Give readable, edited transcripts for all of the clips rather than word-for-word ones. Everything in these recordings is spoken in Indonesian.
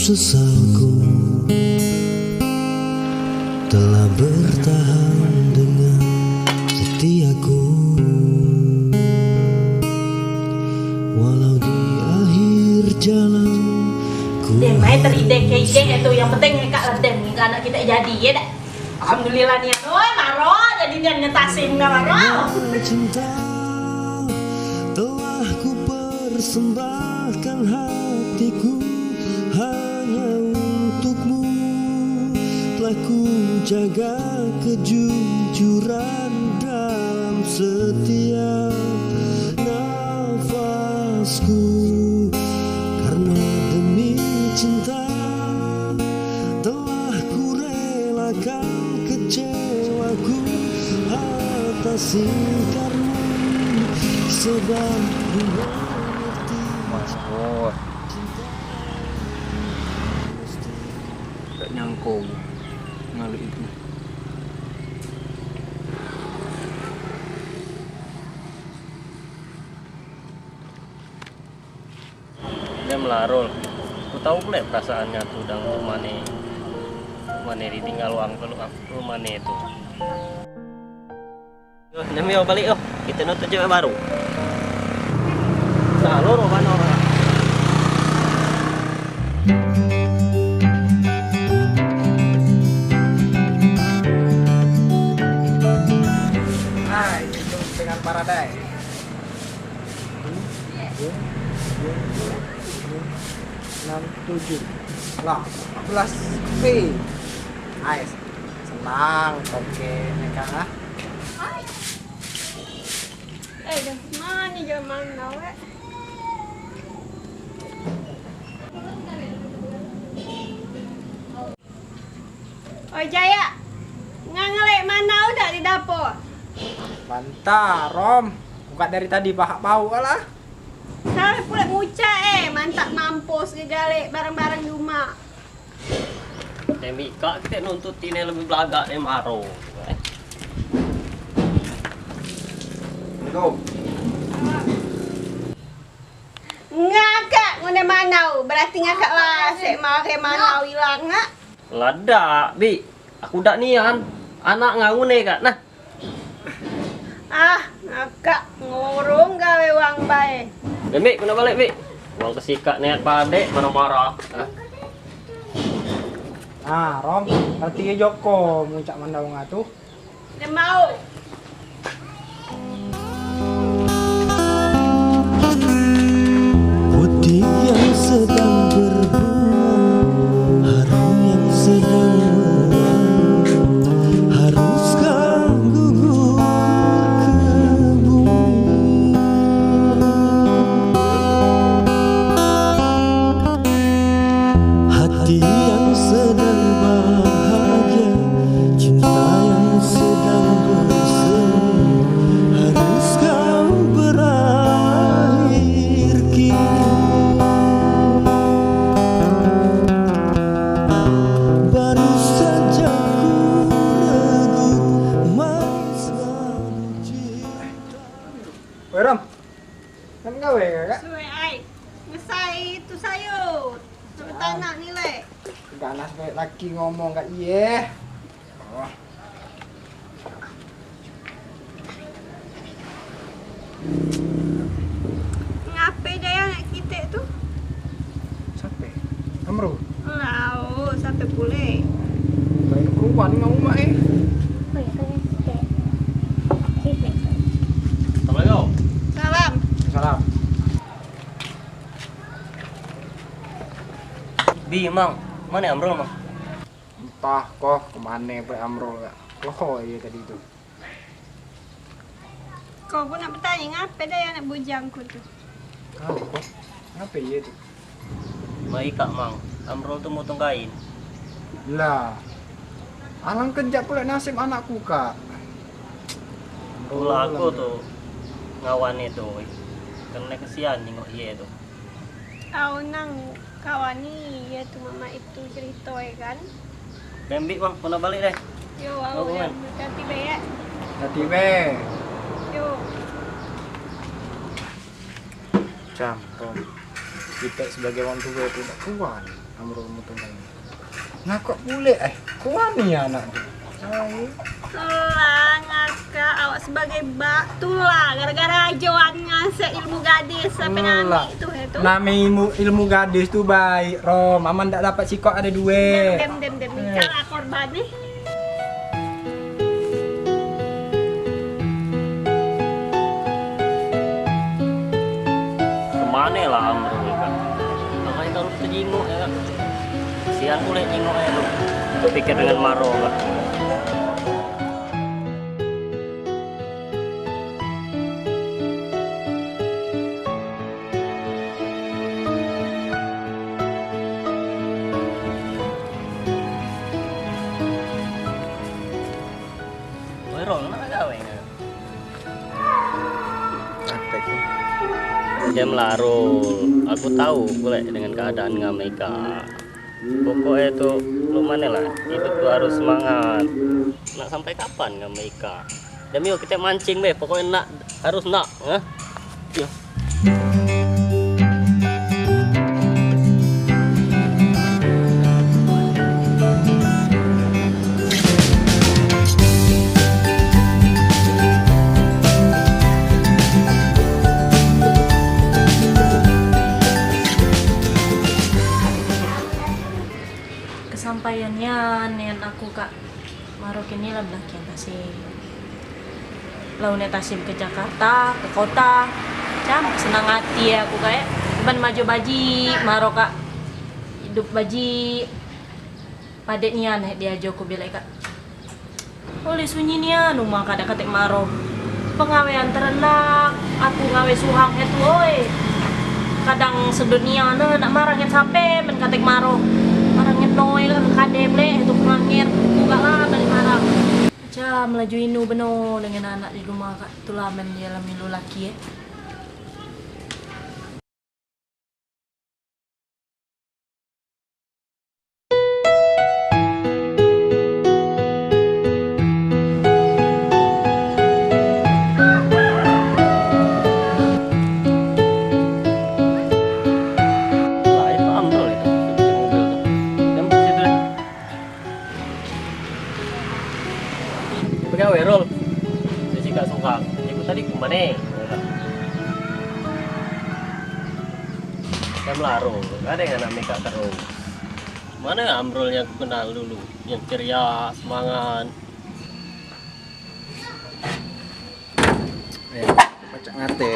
sesalku telah bertahan dengan setiaku, walau di akhir jalan ku main teride-ide itu yang penting kak ledeng nih anak kita jadi ya dah. Alhamdulillah nih, maro jadi dia nyetasin nggak maro. cinta telah ku persembahkan hatiku hanya untukmu, telah ku jaga kejujuran dalam setiap nafasku, karena demi cinta telah ku relakan kecewaku atas ingkarmu, sebab ku mengerti Mas Bor, gak nyangkau ngalih itu. Dia melarul. Aku tahu pula perasaannya tuh dan rumah ditinggal uang kalau rumah itu. Yo, nyampe balik oh. Kita nuntut cewek baru. Nah, loro mana orang? Hai, itu dengan Paradise. 6, 7 lah 14 kopi. Nice. Senang, oke, nekang ah. Dah mana zaman now Oh Jaya, ngelek mana udah di dapur? Mantap, Rom. Buka dari tadi pahak bau lah. Saya pula muca mantap mampus gegale barang-barang di rumah. Demi kak kita nuntut ini lebih belagak dari maro. Go. Ngakak ngone manau, berarti ngakak lah sek mare manau hilang ngak. Lada, Bi. Aku dak nian. Anak ngawune kak. Nah, Ah, ngakak ngurung gawe wang bae. Demi kena balik, Bi. Uang kesikak niat padek marah-marah. Nah, Rom, artinya Joko muncak mandau ngatu. Dia mau. putih yang sedang berbunga, harum yang sedang mewangi, haruskah gugur ke bumi? Hati yang sedang bahagia, cinta yang sedang bersemi, haruskah berakhir kini? Baru saja ku regut manis batu cinta. Woi, Rom. Kan gawe kakak? Suwe ai. Ngesai itu sayur. Sampai tanah nilai. Ganas baik laki ngomong gak iye. Oh. Ngape Jaya anak kita tu? Sampai. Amro. Lau, sampai pulih. Baik keruan ngau mak Assalamualaikum. Salam. Salam. Bi, Mang. Mana Amrul, Mang? Entah kok kemana Pak Amrul kak. Loh iya tadi itu. Kau pun nak bertanya ngape Jaya anak bujangku tu? Kau kok? Ngapa iya tuh? Baik kak, Mang. Amrul tuh mau tunggain. Lah. Alang kejap pula nasib anakku kak. Pula aku tuh ngawan itu. Karena kesian nengok iya tuh. Kau nang kawan ni, ya tu mama itu cerita kan? Dembi, Bang. Kena balik deh. Yo, aku yang berkati be. Hati be. Yo. Campur. Kita sebagai orang tua tidak kuat. Amrul mutungkan. Nah kok boleh kok wani ya anak? Tulah ngakak awak sebagai tulah gara-gara ajoan ngasih ilmu gadis sampai nami itu. Nami ilmu gadis tuh baik, Rom. Aman tak dapat sikok ada duit. Dem cara korban nih. Kemana lah Amrul kan? Makanya kalau kita jinguk ya kan? Kasihan boleh jinguk ya lu. Pikir dengan Maro kan? Dia melarul, aku tahu boleh dengan keadaan Meka. Pokoknya itu lu mana lah, hidup tuh harus semangat. Nak sampai kapan Meka? Dan yuk kita mancing deh, pokoknya harus nak. Yuk. Kesampaiannya nian aku Kak Marok ini lah belakian tasib launnya tasib ke Jakarta, ke kota senang hati aku kayak ban maju baji Marok Kak hidup baji padet nian dia joko bilang Kak oleh sunyi nian rumah kada katek Marok pengawean terenak aku ngawe suhang itu oi kadang sedunia nak marangin sampai men katek Marok orangnya noy lah kadem leh itu pengangir buka lah balik marah aja melaju inu beno dengan anak di rumah Kak itulah men dia lami laki ya. Pegawai Rol, saya juga suka. Ibu tadi kemana? Saya melarung, ada yang anak Meka terus. Mana ya Amrul yang kenal dulu, yang ceria, semangat. Pacak ngate.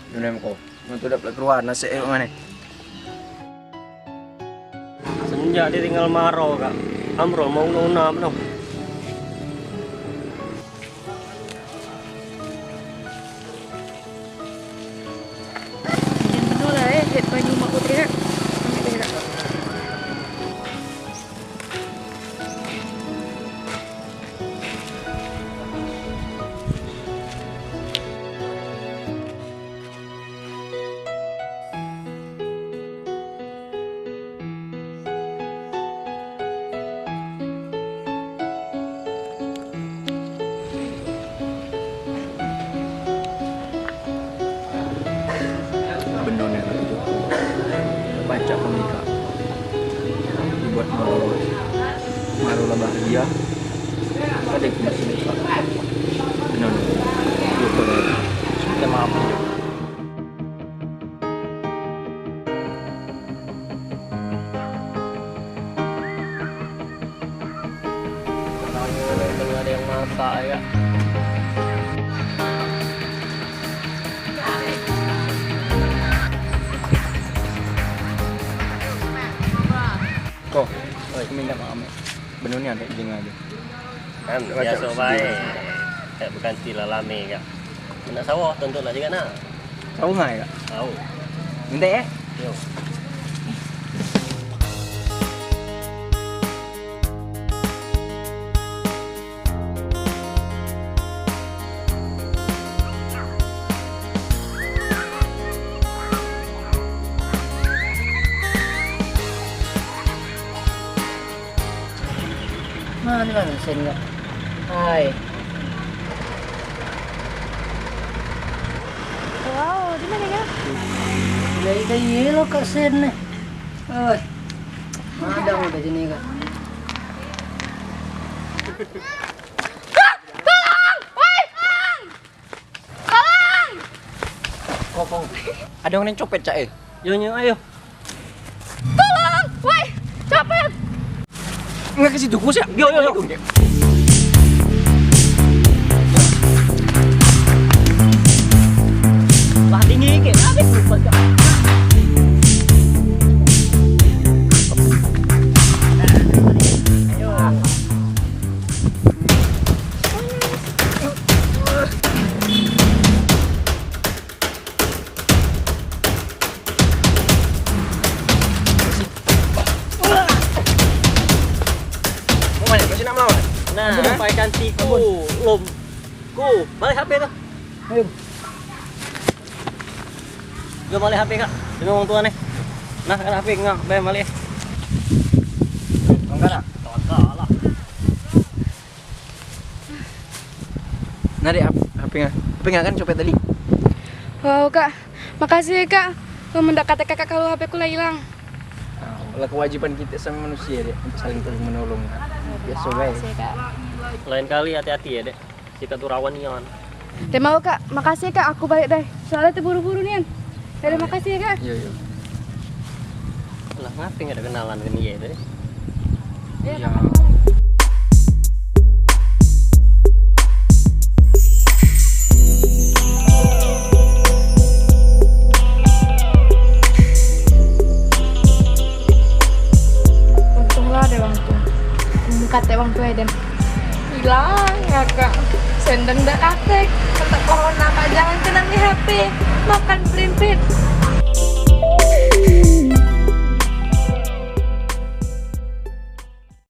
Nunem kok. Untuk dapat keluar nasi mana? Semenjak ditinggal Maro Kak, Amrul mau nona benar. Baju mak putri Kak baca komika dibuat malu lah bahagia ada yang masih nikah benar betul kita maaf Kalau ada yang masak ya. kok minta maaf benarnya ada ijin aja Kan biasa baik. Kayak bukan tila lame Kak. Nak sawah tentu lah juga nak. tahu nggak ya Tahu. minta ya Yuk. mana lah sen nggak hai wow di mana ya dari kayu lo kak sen nih Ada mau di sini kak. Kok ada yang copet cak Yo ayo. Tolong, woi, copet. Nggak ke situ gus ya? Yo. Lah tinggi ke, habis lupa kak. Mau mana? Masih nak melawan? Nah, sampaikan siku, lom. Balik HP tuh. Ayo. Gue balik HP kak, dengan orang tua nih. Nah, kan HP nggak, balik. Enggak nak? Kakak lah. Nari HP nggak kan copet tadi? Wow kak, makasih ya kak. Lo mendekati kakak kalau HP ku lah hilang. Lah kewajiban kita sama manusia deh untuk saling tolong menolong. Biasa baik. Makasih ya kak. Lain kali hati-hati ya dek. Jika tuh rawan nian. Mau kak, makasih ya kak. Aku balik deh. Soalnya tuh buru-buru nih. Yaudah makasih ya kak. Iya. Lah ngapain nggak ada kenalan dengan dia deh. Iya. Untunglah ada bang tuh. Kata bang tuh Eden. Hilang ya kak. Sendeng dah katek. Kata corona kak jangan kena nih HP. Makan primpit.